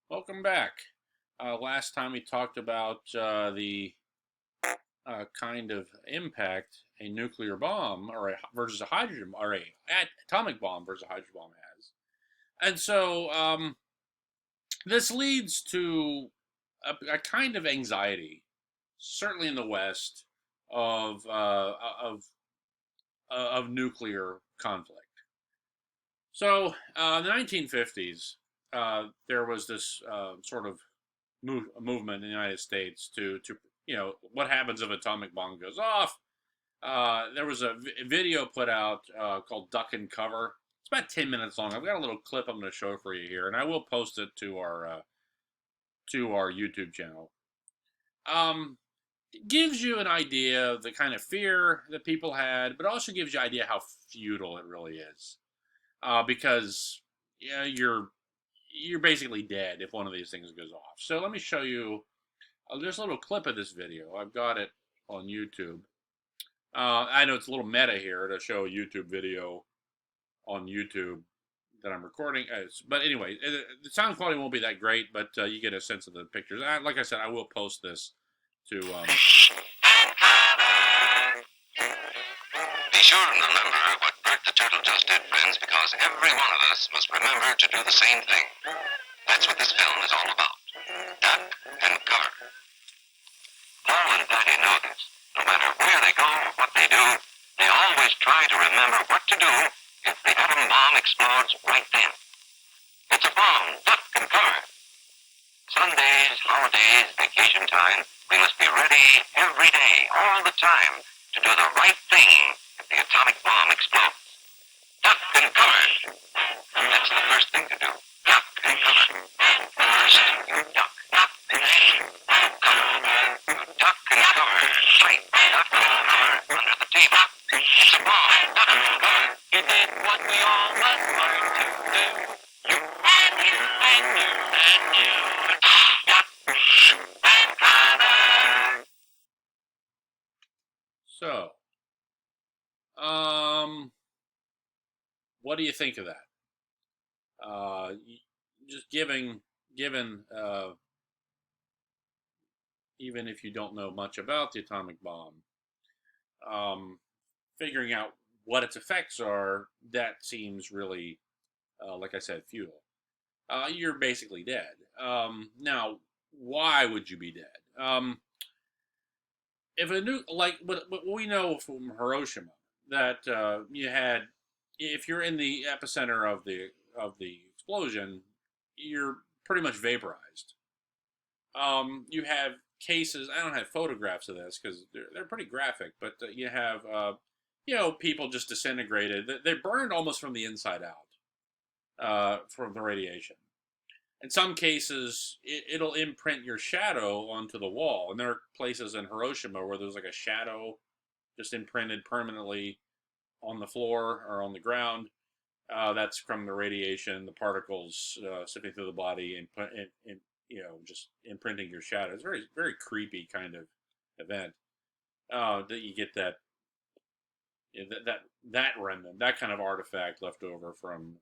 Welcome back. Last time we talked about the kind of impact a nuclear bomb versus a hydrogen or a atomic bomb versus a hydrogen bomb has, and so this leads to a kind of anxiety, certainly in the West, of of nuclear conflict. So in the 1950s, there was this sort of movement in the United States to what happens if an atomic bomb goes off. There was a video put out called "Duck and Cover." It's about 10 minutes long. I've got a little clip I'm going to show for you here, and I will post it to our YouTube channel. It gives you an idea of the kind of fear that people had, but also gives you an idea how futile it really is. Because you're basically dead if one of these things goes off. So let me show you just a little clip of this video. I've got it on YouTube. I know it's a little meta here to show a YouTube video on YouTube that I'm recording. But anyway, the sound quality won't be that great, but you get a sense of the pictures. Like I said, I will post this to. Be sure and remember what Bert the Turtle just did, friends, because every one of us must remember to do the same thing. That's what this film is all about. Duck and cover. Paul and Patty know this. No matter where they go or what they do, they always try to remember what to do if the atom bomb explodes right then. It's a bomb, duck and cover. Sundays, holidays, vacation time, we must be ready every day, all the time, to do the right thing if the atomic bomb explodes. Duck and cover. That's the first thing to do. Duck and cover. First, you duck. And then you cover. You duck and cover. Right. Duck and cover. Under the table. It's a bomb. Duck and cover. You did what we all must learn to do. You and you and you and you. Duck and cover. So, what do you think of that? Just given even if you don't know much about the atomic bomb, figuring out what its effects are, that seems really, like I said, futile. You're basically dead. Now, why would you be dead? If a new what we know from Hiroshima, that you had, if you're in the epicenter of the explosion, you're pretty much vaporized. You have cases. I don't have photographs of this because they're pretty graphic, but you have people just disintegrated. They burned almost from the inside out from the radiation. In some cases, it'll imprint your shadow onto the wall, and there are places in Hiroshima where there's like a shadow just imprinted permanently on the floor or on the ground. That's from the radiation, the particles sifting through the body, and just imprinting your shadow. It's very, very creepy kind of event that you get that that remnant, that kind of artifact left over from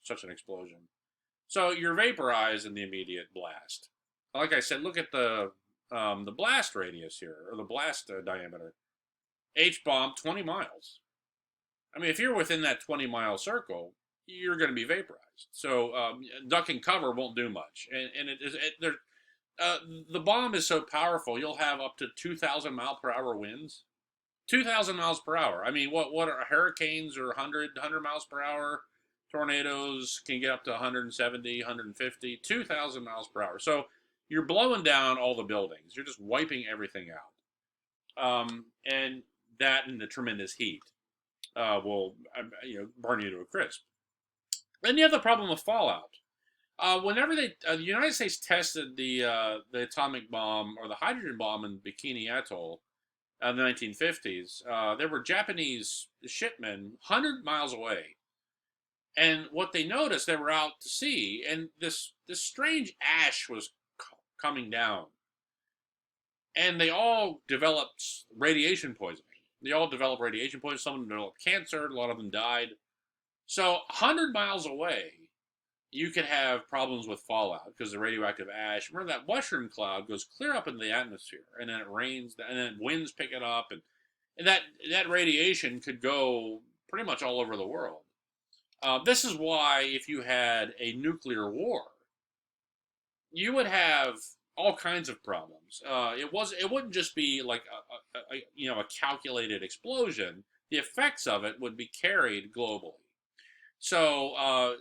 such an explosion. So you're vaporized in the immediate blast. Like I said, look at the blast radius here, or the blast diameter. H bomb 20 miles. I mean, if you're within that 20-mile circle, you're going to be vaporized. So duck and cover won't do much. And the bomb is so powerful, you'll have up to 2,000 mile per hour winds. 2,000 miles per hour. I mean, what are hurricanes or 100 miles per hour? Tornadoes can get up to 170, 150, 2,000 miles per hour. So you're blowing down all the buildings. You're just wiping everything out. And that and the tremendous heat will burn you to a crisp. Then you have the problem of fallout. Whenever the United States tested the atomic bomb or the hydrogen bomb in Bikini Atoll in the 1950s, there were Japanese shipmen 100 miles away. And what they noticed, they were out to sea, and this strange ash was coming down. And they all developed radiation poisoning. They all developed radiation poisoning. Some of them developed cancer. A lot of them died. So 100 miles away, you could have problems with fallout because the radioactive ash. Remember that mushroom cloud goes clear up into the atmosphere, and then it rains, and then winds pick it up, and that radiation could go pretty much all over the world. This is why if you had a nuclear war, you would have all kinds of problems. It wouldn't just be like a calculated explosion. The effects of it would be carried globally. So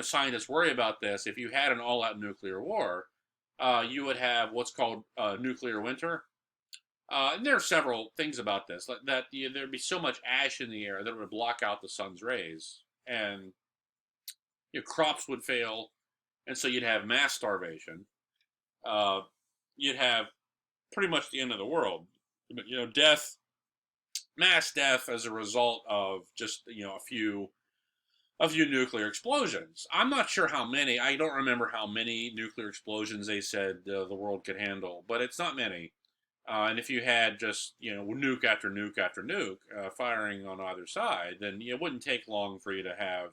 scientists worry about this. If you had an all-out nuclear war, you would have what's called nuclear winter. And there are several things about this that there'd be so much ash in the air that it would block out the sun's rays, and crops would fail, and so you'd have mass starvation. You'd have pretty much the end of the world. Death, mass death as a result of just a few nuclear explosions. I'm not sure how many. I don't remember how many nuclear explosions they said the world could handle, but it's not many. And if you had just nuke after nuke after nuke firing on either side, then it wouldn't take long for you to have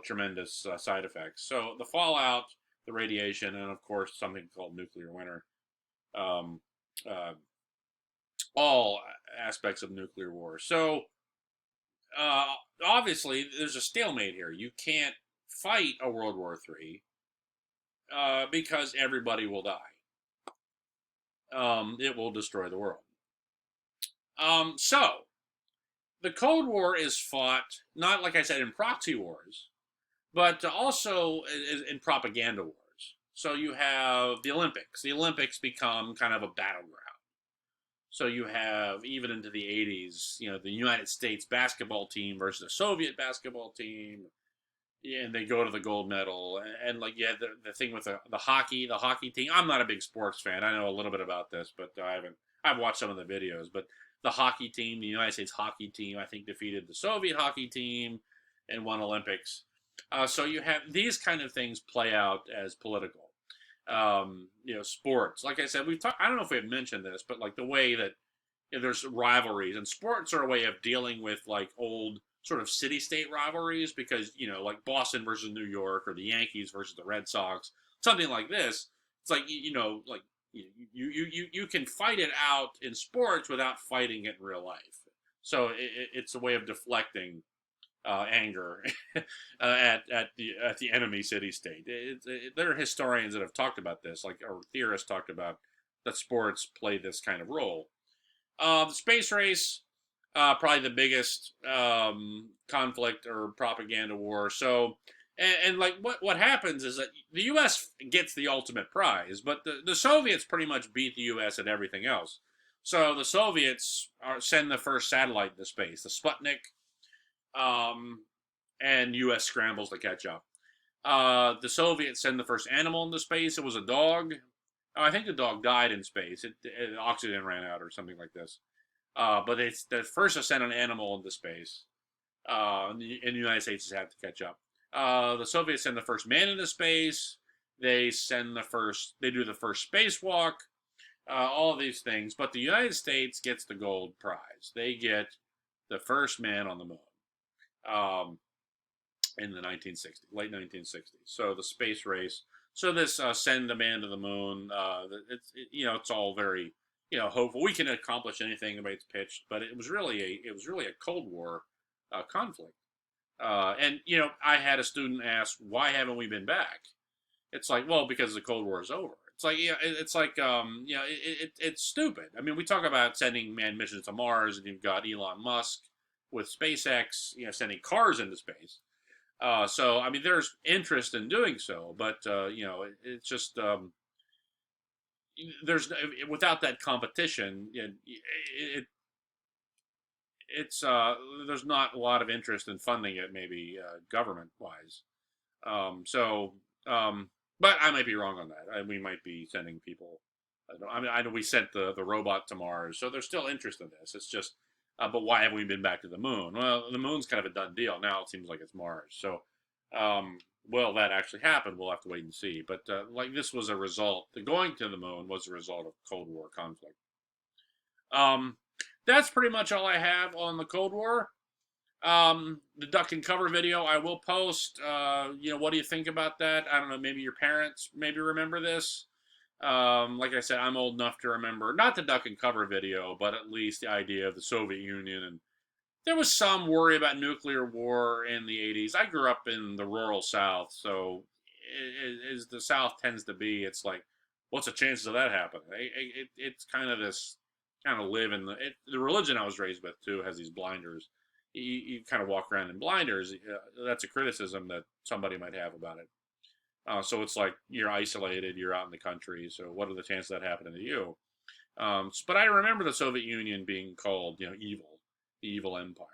tremendous side effects. So the fallout, the radiation, and of course something called nuclear winter. Um, all aspects of nuclear war. So obviously, there's a stalemate here. You can't fight a World War III because everybody will die. It will destroy the world. So, the Cold War is fought, not like I said, in proxy wars, but also in propaganda wars. So you have the Olympics. The Olympics become kind of a battleground. So you have, even into the 80s, the United States basketball team versus the Soviet basketball team, and they go to the gold medal. And like, yeah, the thing with the hockey team. I'm not a big sports fan. I know a little bit about this, but I've watched some of the videos. But the hockey team, the United States hockey team, I think defeated the Soviet hockey team and won Olympics. So you have these kind of things play out as political. Sports. Like I said, we've talked. I don't know if we've mentioned this, but like the way that there's rivalries, and sports are a way of dealing with like old sort of city-state rivalries, because like Boston versus New York, or the Yankees versus the Red Sox, something like this. It's like like you can fight it out in sports without fighting it in real life. So it's a way of deflecting anger at the enemy city-state. There are historians that have talked about this, or theorists talked about that sports play this kind of role. The space race, probably the biggest conflict or propaganda war. So, and like what happens is that the U.S. gets the ultimate prize, but the Soviets pretty much beat the U.S. at everything else. So the Soviets send the first satellite into space, the Sputnik. And U.S. scrambles to catch up. The Soviets send the first animal into space. It was a dog. I think the dog died in space. Oxygen ran out or something like this. But it's the first to send an animal into space. And the United States has had to catch up. The Soviets send the first man into space. They do the first spacewalk. All of these things. But the United States gets the gold prize. They get the first man on the moon. In the late 1960s. So the space race. So this send a man to the moon. It's all very hopeful. We can accomplish anything the way it's pitched, but it was really a Cold War conflict. And I had a student ask, why haven't we been back? It's like, well, because the Cold War is over. It's like, it's stupid. I mean, we talk about sending manned missions to Mars, and you've got Elon Musk with SpaceX, sending cars into space. So, I mean, there's interest in doing so, but, it's just, there's, without that competition, there's not a lot of interest in funding it, maybe, government-wise. But I might be wrong on that. We might be sending people, I know we sent the robot to Mars, so there's still interest in this. It's just, but why haven't we been back to the moon? Well, the moon's kind of a done deal. Now it seems like it's Mars. So, will that actually happen? We'll have to wait and see. But this was a result. The going to the moon was a result of Cold War conflict. That's pretty much all I have on the Cold War. The duck and cover video I will post. What do you think about that? I don't know. Maybe your parents maybe remember this. Like I said, I'm old enough to remember not the duck and cover video, but at least the idea of the Soviet Union. And there was some worry about nuclear war in the 80s. I grew up in the rural South, so as the South tends to be, it's like, what's the chances of that happening? It's kind of this kind of live in the religion I was raised with too has these blinders. You kind of walk around in blinders. That's a criticism that somebody might have about it. So it's like you're isolated, you're out in the country. So what are the chances of that happening to you? But I remember the Soviet Union being called, evil, the evil empire.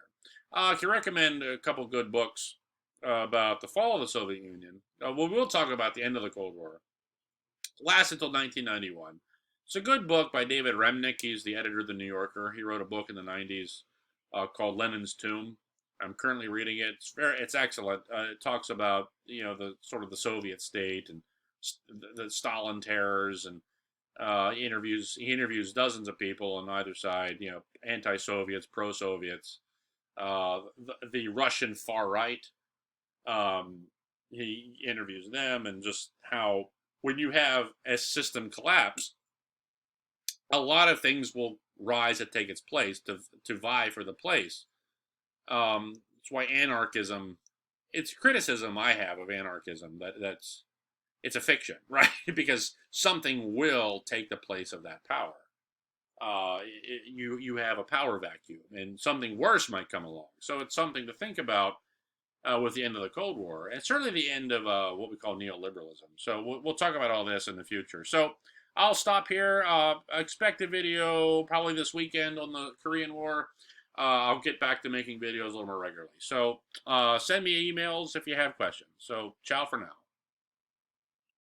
I can recommend a couple good books about the fall of the Soviet Union. We'll talk about the end of the Cold War. It lasted until 1991. It's a good book by David Remnick. He's the editor of the New Yorker. He wrote a book in the 90s called Lenin's Tomb. I'm currently reading it. It's excellent. It talks about the sort of the Soviet state and the Stalin terrors, and he interviews dozens of people on either side. Anti-Soviets, pro-Soviets, the Russian far right. He interviews them, and just how when you have a system collapse, a lot of things will rise to take its place to vie for the place. That's why anarchism. It's criticism I have of anarchism that's it's a fiction, right? Because something will take the place of that power. You have a power vacuum, and something worse might come along. So it's something to think about with the end of the Cold War, and certainly the end of what we call neoliberalism. So we'll talk about all this in the future. So I'll stop here. Expect a video probably this weekend on the Korean War. I'll get back to making videos a little more regularly. So send me emails if you have questions. So ciao for now.